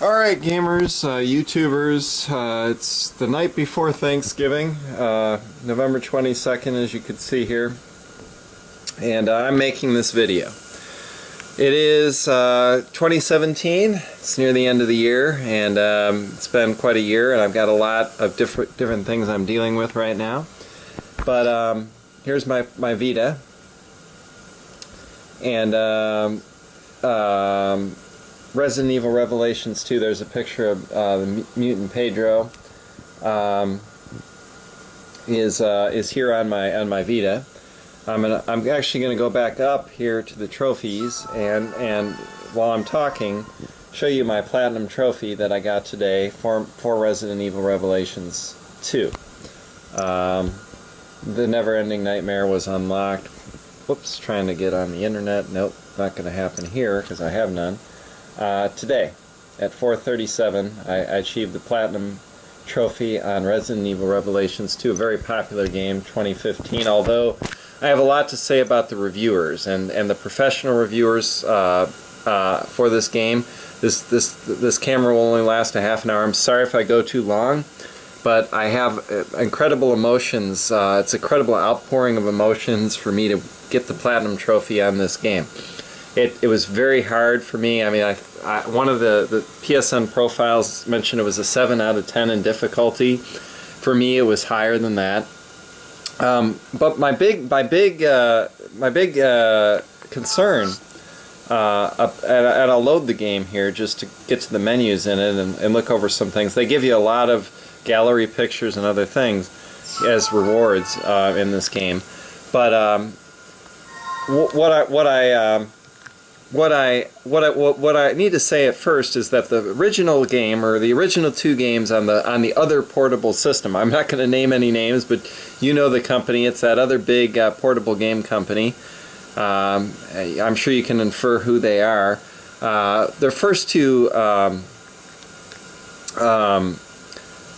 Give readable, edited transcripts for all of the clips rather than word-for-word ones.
Alright gamers, YouTubers, it's the night before Thanksgiving, November 22nd as you can see here, and I'm making this video. It is 2017, it's near the end of the year, and it's been quite a year, and I've got a lot of different things I'm dealing with right now. But here's my Vita, and Resident Evil Revelations 2, there's a picture of the mutant Pedro is here on my Vita. I'm actually going to go back up here to the trophies and while I'm talking show you my platinum trophy that I got today for Resident Evil Revelations 2. The Never-Ending Nightmare was unlocked. Whoops, trying to get on the internet. Nope, not going to happen here because I have none. Today, at 4:37, I achieved the Platinum Trophy on Resident Evil Revelations 2, a very popular game, 2015, although I have a lot to say about the reviewers and the professional reviewers for this game. This camera will only last a half an hour. I'm sorry if I go too long, but I have incredible emotions. It's a credible outpouring of emotions for me to get the Platinum Trophy on this game. It was very hard for me. I mean, one of the PSN profiles mentioned it was a 7 out of 10 in difficulty. For me, it was higher than that. But my big concern, and I'll load the game here just to get to the menus in it and look over some things. They give you a lot of gallery pictures and other things as rewards in this game. But what I need to say at first is that the original game, or the original 2 games on the other portable system, I'm not going to name any names, but you know the company. It's that other big portable game company. I'm sure you can infer who they are. Their first 2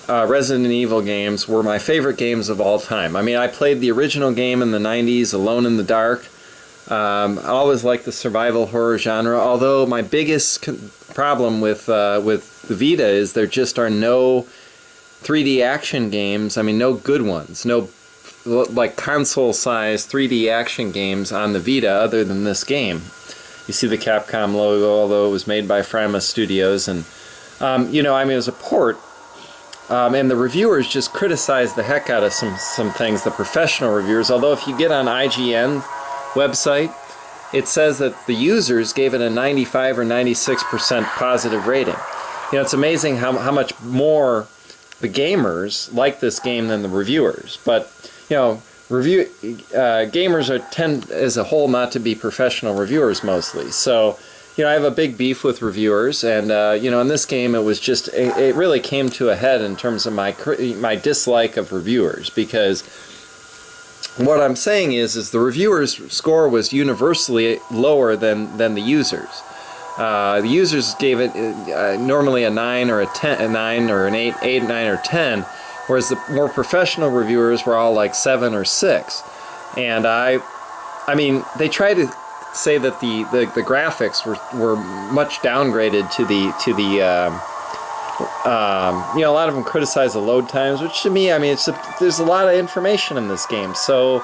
Resident Evil games were my favorite games of all time. I mean, I played the original game in the 90s, Alone in the Dark. I always liked the survival horror genre, although my biggest problem with the Vita is there just are no 3D action games. I mean, no good ones, no like console-sized 3D action games on the Vita other than this game. You see the Capcom logo, although it was made by Frama Studios, and you know, I mean, it was a port. And the reviewers just criticized the heck out of some things, the professional reviewers, although if you get on IGN website, it says that the users gave it a 95 or 96% positive rating. You know, it's amazing how much more the gamers like this game than the reviewers. But, you know, gamers tend as a whole not to be professional reviewers mostly. So, you know, I have a big beef with reviewers, and you know, in this game it was just, it really came to a head in terms of my dislike of reviewers, because what I'm saying is the reviewers' score was universally lower than the users. The users gave it normally a 9 or a 10, a 9 or an 8, 9 or 10, whereas the more professional reviewers were all like 7 or 6. And I mean, they try to say that the graphics were much downgraded to the you know, a lot of them criticize the load times, which to me, I mean, there's a lot of information in this game, so,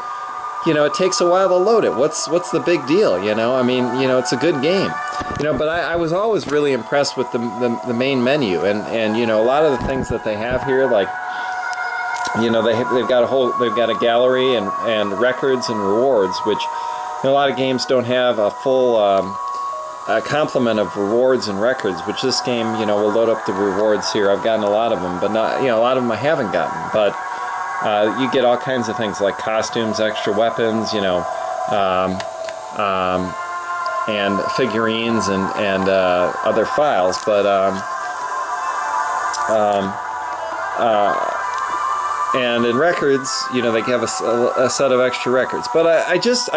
you know, it takes a while to load it. What's the big deal, you know? I mean, you know, it's a good game, you know. But I was always really impressed with the main menu, and you know, a lot of the things that they have here, like, you know, they've got a gallery and records and rewards, which, you know, a lot of games don't have a full a complement of rewards and records, which this game, you know, will load up the rewards here. I've gotten a lot of them, but not, you know, a lot of them I haven't gotten. But you get all kinds of things like costumes, extra weapons, you know, and figurines and other files. But and in records, you know, they have a set of extra records. But I just,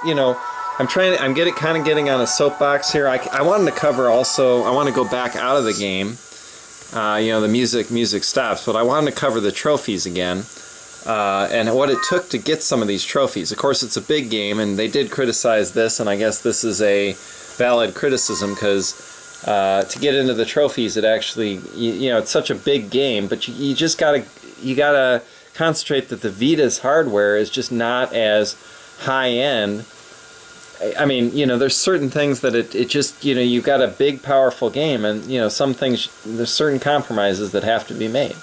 you know, I'm kind of getting on a soapbox here. I wanted to cover also, I want to go back out of the game. You know, the music stops, but I wanted to cover the trophies again. And what it took to get some of these trophies. Of course, it's a big game, and they did criticize this, and I guess this is a valid criticism, because to get into the trophies. It actually, you know, it's such a big game, but you just gotta concentrate that the Vita's hardware is just not as high end. I mean, you know, there's certain things that it just, you know, you've got a big, powerful game, and, you know, some things, there's certain compromises that have to be made.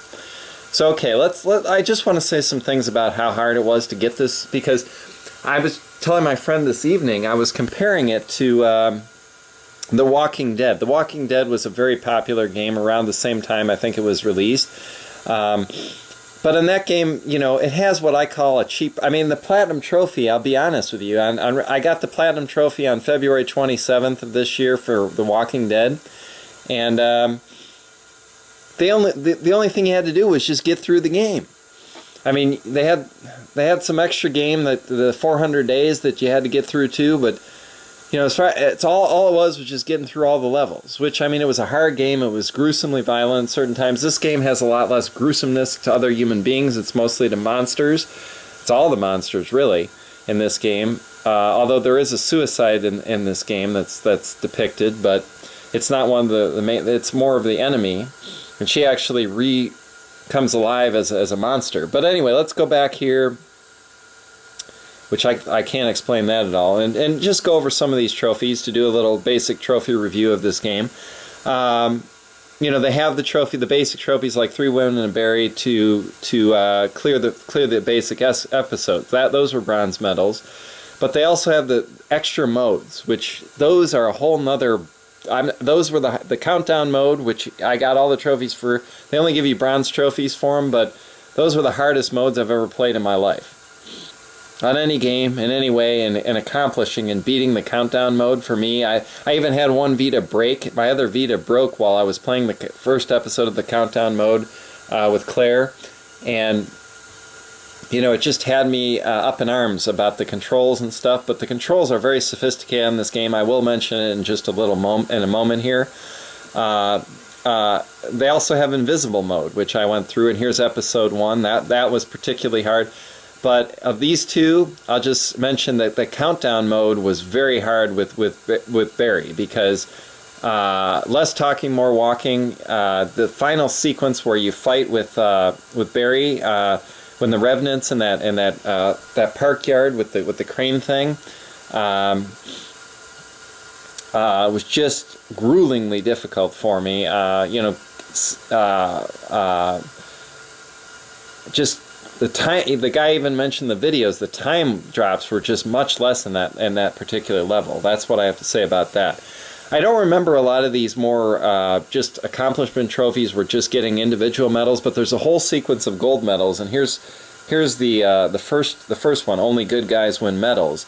So, okay, I just want to say some things about how hard it was to get this, because I was telling my friend this evening, I was comparing it to The Walking Dead. The Walking Dead was a very popular game around the same time I think it was released. But in that game, you know, it has what I call a cheap... I mean, the Platinum Trophy, I'll be honest with you, I got the Platinum Trophy on February 27th of this year for The Walking Dead. And the only thing you had to do was just get through the game. I mean, they had some extra game, that the 400 days that you had to get through too, but... You know, it's all it was just getting through all the levels, which, I mean, it was a hard game. It was gruesomely violent certain times. This game has a lot less gruesomeness to other human beings. It's mostly to monsters. It's all the monsters, really, in this game. Although there is a suicide in this game that's depicted, but it's not one of the main... It's more of the enemy, and she actually comes alive as a monster. But anyway, let's go back here, which I can't explain that at all, and just go over some of these trophies to do a little basic trophy review of this game. You know, they have the basic trophies like 3 Women and a Berry to clear the basic episodes. Those were bronze medals, but they also have the extra modes, which those are a whole nother. Those were the countdown mode, which I got all the trophies for. They only give you bronze trophies for them, but those were the hardest modes I've ever played in my life. On any game, in any way, and accomplishing and beating the countdown mode for me. I even had one Vita break. My other Vita broke while I was playing the first episode of the countdown mode with Claire. And, you know, it just had me up in arms about the controls and stuff. But the controls are very sophisticated in this game. I will mention it in just a moment here. They also have invisible mode, which I went through. And here's episode 1. That was particularly hard. But of these two, I'll just mention that the countdown mode was very hard with Barry, because less talking, more walking. The final sequence where you fight with Barry, when the revenants in that park yard with the crane thing, was just gruelingly difficult for me. You know, just. The guy even mentioned the videos. The time drops were just much less in that particular level. That's what I have to say about that. I don't remember a lot of these more just accomplishment trophies were just getting individual medals, but there's a whole sequence of gold medals, and here's the first one. Only good guys win medals,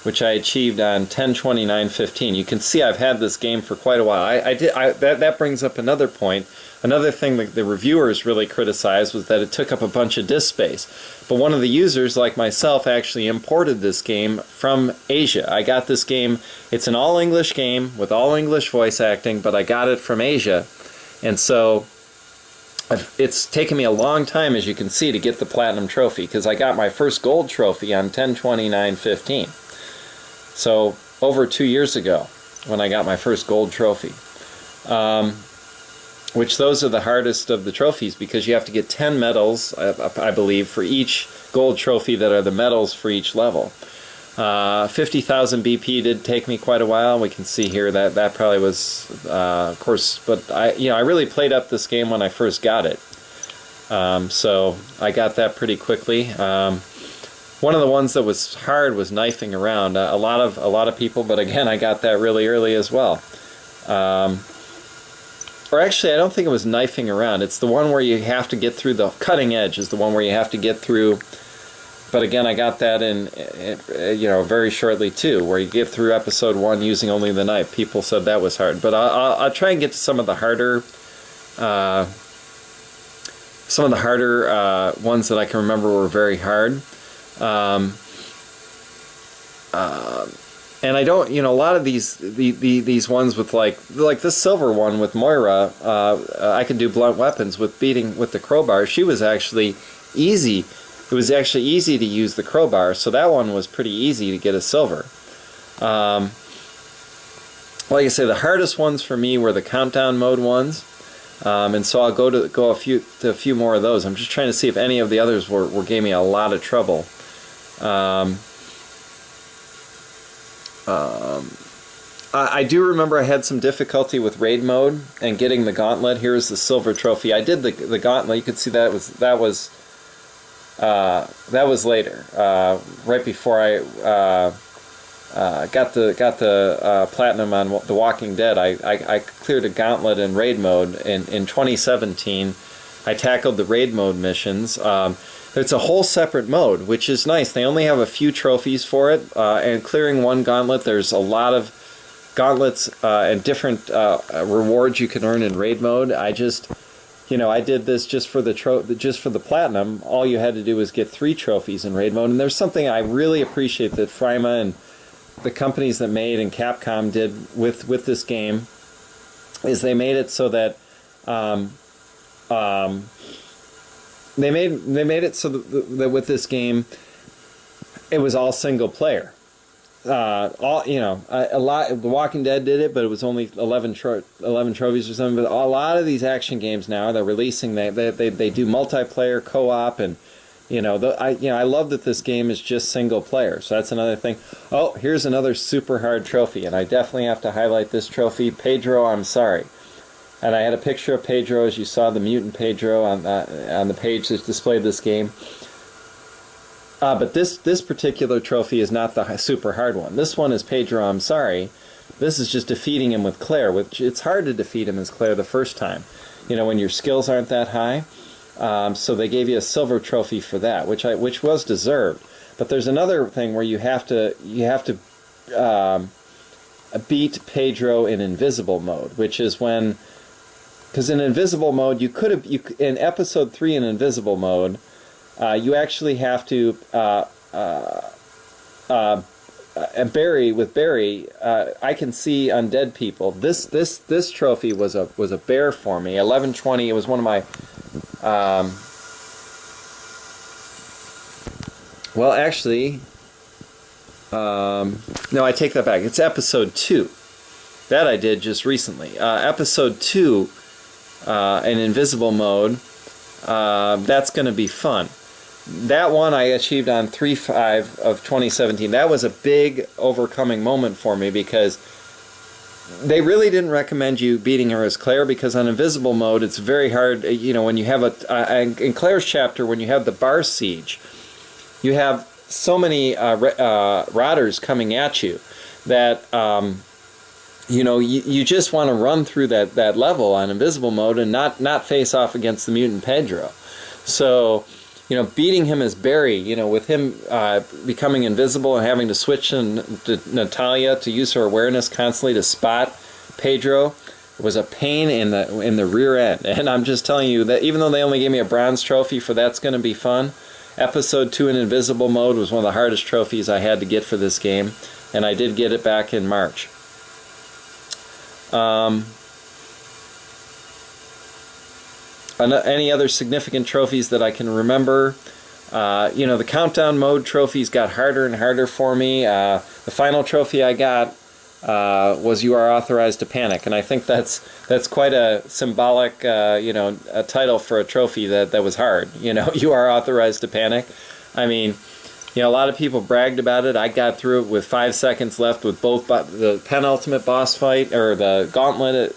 which I achieved on 10/29/15. You can see I've had this game for quite a while. That brings up another point. Another thing that the reviewers really criticized was that it took up a bunch of disk space. But one of the users, like myself, actually imported this game from Asia. I got this game, it's an all-English game with all-English voice acting, but I got it from Asia. And so it's taken me a long time, as you can see, to get the Platinum Trophy, because I got my first gold trophy on 10/29/15. So over 2 years ago, when I got my first gold trophy. Which those are the hardest of the trophies, because you have to get 10 medals, I believe, for each gold trophy that are the medals for each level. 50,000 BP did take me quite a while. We can see here that probably was, of course, but I really played up this game when I first got it. So I got that pretty quickly. One of the ones that was hard was knifing around. A lot of people, but again, I got that really early as well. Or actually, I don't think it was knifing around. It's the one where you have to get through the cutting edge. Is the one where you have to get through. But again, I got that in, you know, very shortly too, where you get through episode 1 using only the knife. People said that was hard, but I'll try and get to some of the harder, ones that I can remember were very hard. And I don't, you know, a lot of these ones with like this silver one with Moira, I could do blunt weapons with beating with the crowbar. She was actually easy. It was actually easy to use the crowbar, so that one was pretty easy to get a silver. like I say, the hardest ones for me were the countdown mode ones, and so I'll go a few more of those. I'm just trying to see if any of the others gave me a lot of trouble. I do remember I had some difficulty with raid mode and getting the gauntlet. Here's the silver trophy. I did the gauntlet. You could see that was later, right before I got the platinum on The Walking Dead. I cleared a gauntlet in raid mode in 2017. I tackled the raid mode missions. It's a whole separate mode, which is nice. They only have a few trophies for it, and clearing one gauntlet, there's a lot of gauntlets and different rewards you can earn in raid mode. I did this just for the platinum. All you had to do was get 3 trophies in raid mode, and there's something I really appreciate that Frima and the companies that made and Capcom did with this game, is they made it so that they made it so that with this game, it was all single player. The Walking Dead did it, but it was only 11 trophies or something. But a lot of these action games now, they're releasing they do multiplayer co-op, and I love that this game is just single player. So that's another thing. Oh, here's another super hard trophy, and I definitely have to highlight this trophy. Pedro, I'm sorry. And I had a picture of Pedro, as you saw, the mutant Pedro on the page that displayed this game. But this particular trophy is not the super hard one. This one is Pedro, I'm sorry. This is just defeating him with Claire, which it's hard to defeat him as Claire the first time, when your skills aren't that high. So they gave you a silver trophy for that, which was deserved. But there's another thing where you have to beat Pedro in invisible mode, which is when, because in invisible mode in episode 3 in invisible mode, you actually have to Barry. I can see undead people. This trophy was a bear for me. 1120. It was one of my. Well, actually, no, I take that back. It's episode 2 that I did just recently. Episode 2 in invisible mode. That's going to be fun. That one I achieved on 3/5 of 2017. That was a big overcoming moment for me, because they really didn't recommend you beating her as Claire, because on invisible mode it's very hard. When you have in Claire's chapter, when you have the bar siege, you have so many rotters coming at you that you just want to run through that level on invisible mode and not face off against the mutant Pedro. So beating him as Barry, with him becoming invisible and having to switch to Natalia to use her awareness constantly to spot Pedro, was a pain in the rear end. And I'm just telling you that even though they only gave me a bronze trophy for That's Gonna Be Fun, episode 2 in invisible mode was one of the hardest trophies I had to get for this game, and I did get it back in March. Any other significant trophies that I can remember? The countdown mode trophies got harder and harder for me. The final trophy I got was "You Are Authorized to Panic," and I think that's quite a symbolic, a title for a trophy that was hard. You are authorized to panic. I mean, a lot of people bragged about it. I got through it with 5 seconds left with both the penultimate boss fight, or the gauntlet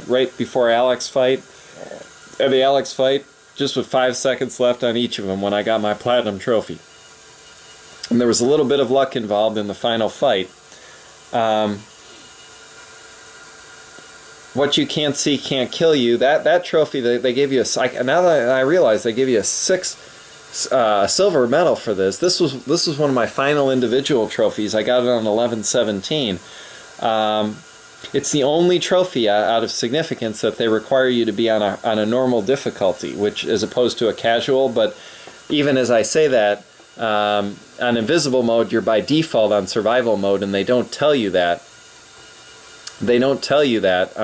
right before Alex fight. The Alex fight, just with 5 seconds left on each of them when I got my platinum trophy. And there was a little bit of luck involved in the final fight. What you can't see can't kill you. That trophy, they gave you now that I realize, they gave you a 6 silver medal for this. This was one of my final individual trophies. I got it on 11/17. It's the only trophy out of significance that they require you to be on a normal difficulty, which as opposed to a casual. But even as I say that, on invisible mode, you're by default on survival mode, and they don't tell you that. They don't tell you that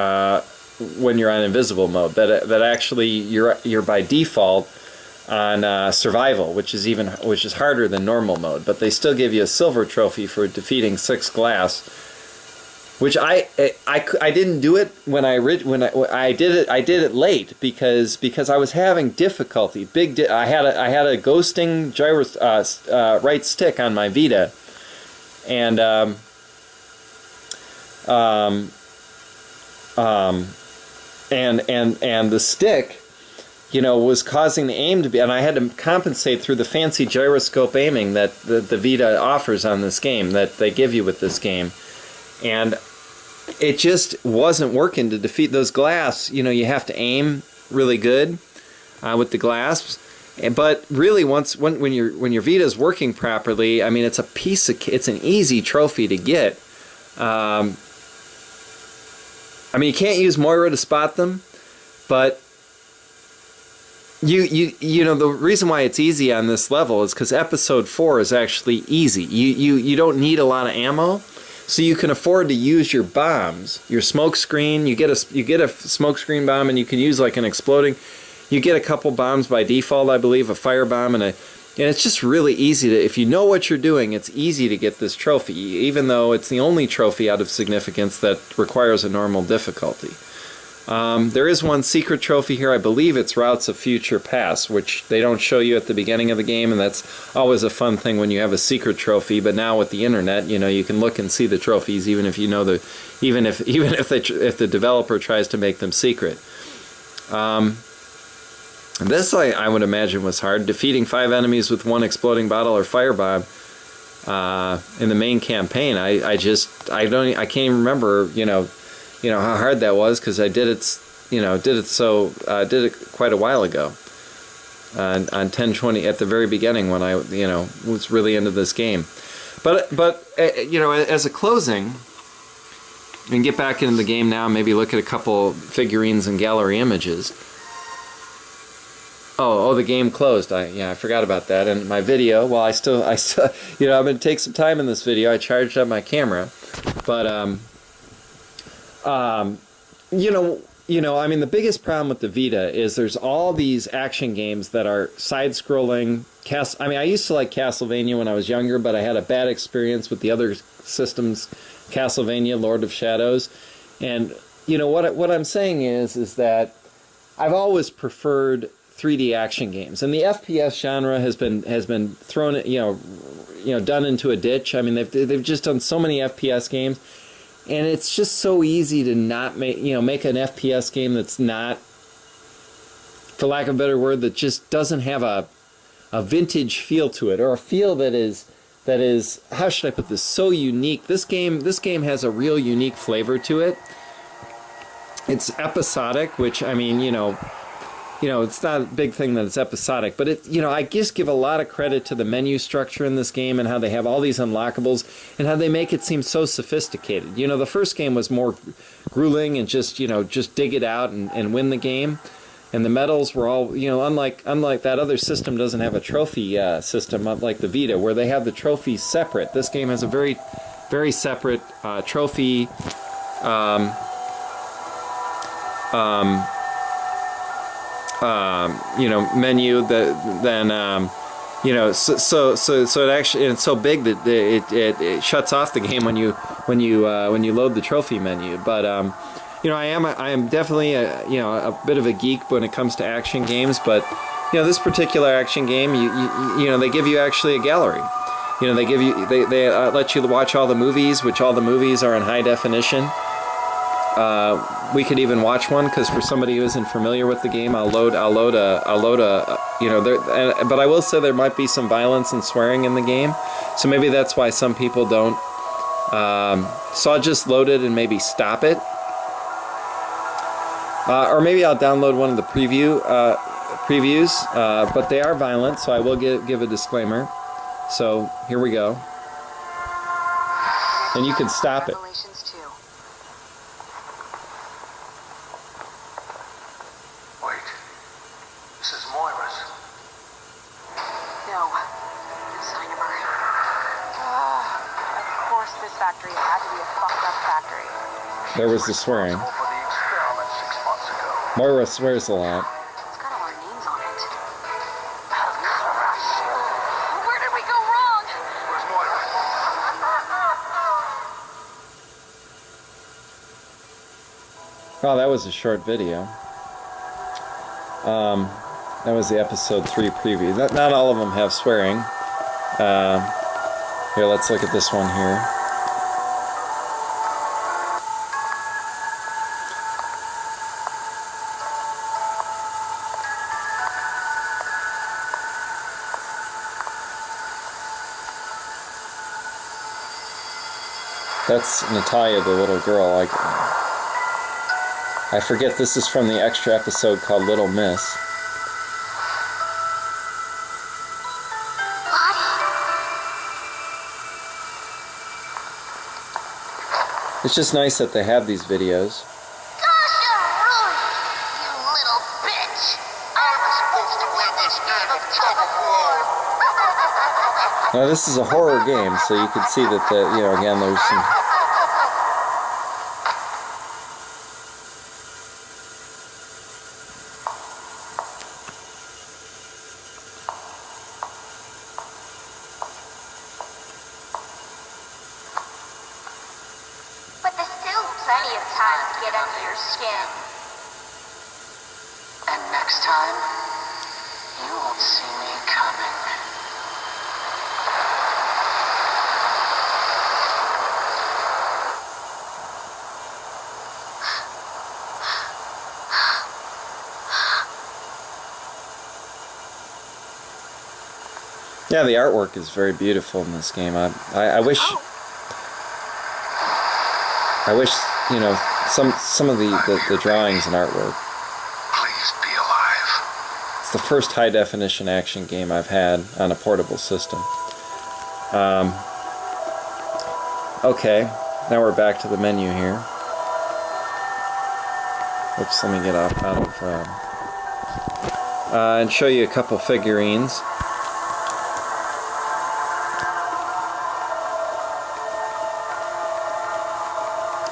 when you're on invisible mode. That actually you're by default on survival, which is harder than normal mode. But they still give you a silver trophy for defeating 6 glass. which I didn't do it when I did it late because I was having difficulty. I had a ghosting right stick on my Vita, and and the stick, was causing the aim to be, and I had to compensate through the fancy gyroscope aiming that the Vita offers on this game, that they give you with this game. And it just wasn't working to defeat those glass. You have to aim really good with the glass. But really, when your Vita's working properly, I mean, it's an easy trophy to get. I mean, you can't use Moira to spot them, but the reason why it's easy on this level is because episode 4 is actually easy. You don't need a lot of ammo, so you can afford to use your bombs, your smoke screen. You get a smoke screen bomb, and you can use like an exploding. You get a couple bombs by default, I believe, a firebomb and it's just really easy to, if you know what you're doing, it's easy to get this trophy, even though it's the only trophy out of significance that requires a normal difficulty. There is one secret trophy here. I believe it's Routes of Future Past, which they don't show you at the beginning of the game, and that's always a fun thing when you have a secret trophy. But now with the internet, you can look and see the trophies, even if if the developer tries to make them secret. This I would imagine was hard. Defeating 5 enemies with 1 exploding bottle or firebomb in the main campaign. I can't even remember how hard that was, because I did it did it quite a while ago on 1020 at the very beginning when I was really into this game. But as a closing, and get back into the game now, maybe look at a couple figurines and gallery images. Oh, the game closed. I forgot about that. And my video, well, I still, I'm going to take some time in this video. I charged up my camera, but I mean, the biggest problem with the Vita is there's all these action games that are side-scrolling. I mean, I used to like Castlevania when I was younger, but I had a bad experience with the other systems, Castlevania, Lord of Shadows, and what I'm saying is that I've always preferred 3D action games, and the FPS genre has been thrown, done into a ditch. I mean, they've just done so many FPS games, and it's just so easy to not make an FPS game that's not, for lack of a better word, that just doesn't have a vintage feel to it, or a feel that is how should I put this, so unique. This game has a real unique flavor to it. It's episodic, which, I mean, it's not a big thing that it's episodic, but I just give a lot of credit to the menu structure in this game and how they have all these unlockables and how they make it seem so sophisticated. The first game was more grueling and just dig it out and win the game. And the medals were all, unlike that other system doesn't have a trophy system, like the Vita, where they have the trophies separate. This game has a very, very separate trophy menu so it actually, it's so big that it shuts off the game when you load the trophy menu. But I am definitely a bit of a geek when it comes to action games, but this particular action game, they give you actually a gallery. They let you watch all the movies, which all the movies are in high definition. We could even watch one, because for somebody who isn't familiar with the game, I'll load a but I will say there might be some violence and swearing in the game, so maybe that's why some people don't. So I'll just load it and maybe stop it, or maybe I'll download one of the previews. But they are violent, so I will give a disclaimer. So here we go, and you can stop it. There was the swearing. Moira swears a lot. It's got all our names on it. Where did we go wrong? Where's Moira? Oh, that was a short video. That was the episode 3 preview. Not all of them have swearing. Here, let's look at this one here. That's Natalia, the little girl. I forget this is from the extra episode called Little Miss. It's just nice that they have these videos. Gosh, Rudy, you little bitch! I was supposed to win this game of tug of war. Now this is a horror game, so you can see that again, there's some. But there's still plenty of time to get under your skin. And next time, you won't see me coming. Yeah, the artwork is very beautiful in this game. I wish. I wish, some of the drawings and artwork. Please be alive. It's the first high-definition action game I've had on a portable system. Okay, now we're back to the menu here. Oops, let me get out of and show you a couple figurines.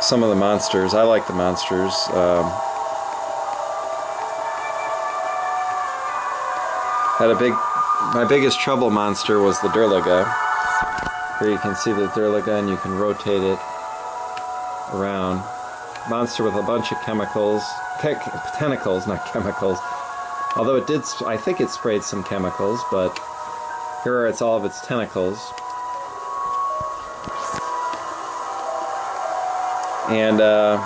Some of the monsters. I like the monsters. My biggest trouble monster was the Durlaga. Here you can see the Durlaga and you can rotate it around. Monster with a bunch of chemicals. Tentacles, not chemicals. Although it did, I think it sprayed some chemicals, but here it's all of its tentacles. And I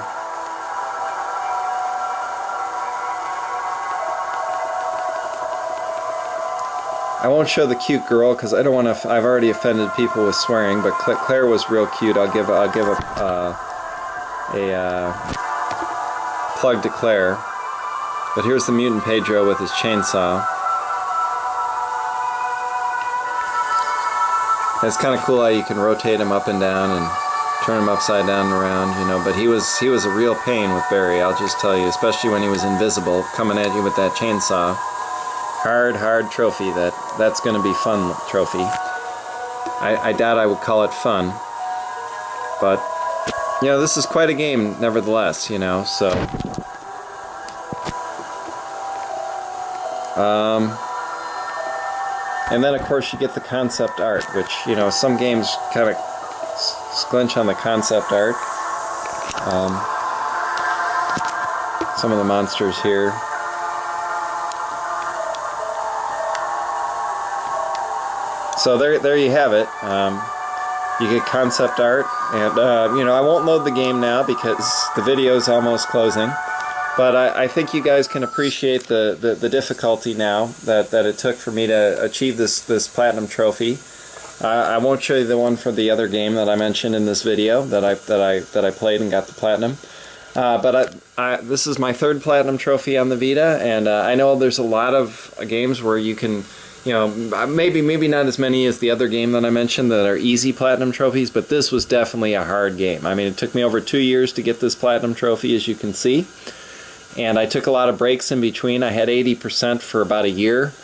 won't show the cute girl because I don't want to. I've already offended people with swearing, but Claire was real cute. I'll give a plug to Claire. But here's the mutant Pedro with his chainsaw. It's kind of cool how you can rotate him up and down and turn him upside down and around, but he was a real pain with Barry, I'll just tell you, especially when he was invisible, coming at you with that chainsaw. Hard trophy. That's going to be fun trophy. I doubt I would call it fun, but this is quite a game nevertheless, so and then of course you get the concept art, which some games kind of sklinch on the concept art. Some of the monsters here. So there you have it. You get concept art, and I won't load the game now because the video is almost closing. But I think you guys can appreciate the difficulty now that it took for me to achieve this platinum trophy. I won't show you the one for the other game that I mentioned in this video that I played and got the platinum. But this is my third platinum trophy on the Vita, and I know there's a lot of games where you can, maybe not as many as the other game that I mentioned that are easy platinum trophies, but this was definitely a hard game. I mean, it took me over 2 years to get this platinum trophy, as you can see. And I took a lot of breaks in between. I had 80% for about a year,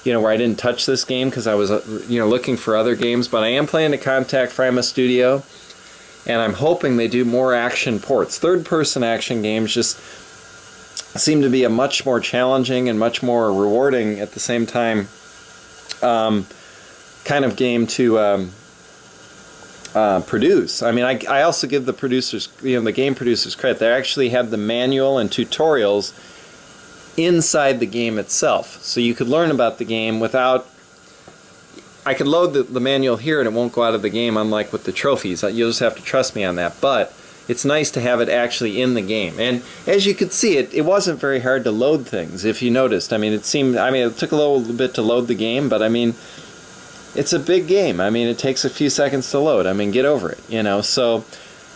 where I didn't touch this game because I was, looking for other games. But I am planning to contact Frima Studio, and I'm hoping they do more action ports. Third-person action games just seem to be a much more challenging and much more rewarding at the same time kind of game to produce. I mean, I also give the producers, the game producers credit. They actually had the manual and tutorials inside the game itself. So you could learn about the game without... I could load the manual here and it won't go out of the game, unlike with the trophies. You'll just have to trust me on that. But it's nice to have it actually in the game. And as you could see, it wasn't very hard to load things, if you noticed. I mean, it took a little bit to load the game, but I mean, it's a big game. I mean, it takes a few seconds to load. I mean, get over it, So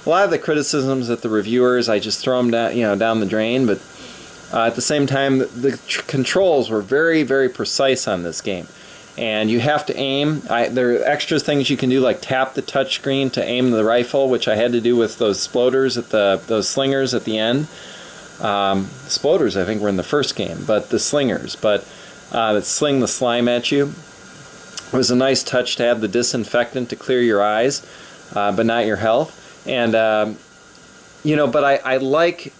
a lot of the criticisms at the reviewers, I just throw them down, down the drain. But at the same time, the controls were very, very precise on this game. And you have to aim. There are extra things you can do, like tap the touchscreen to aim the rifle, which I had to do with those sploders those slingers at the end. Sploders, I think, were in the first game, but the slingers, that sling the slime at you. It was a nice touch to have the disinfectant to clear your eyes, but not your health. And but I like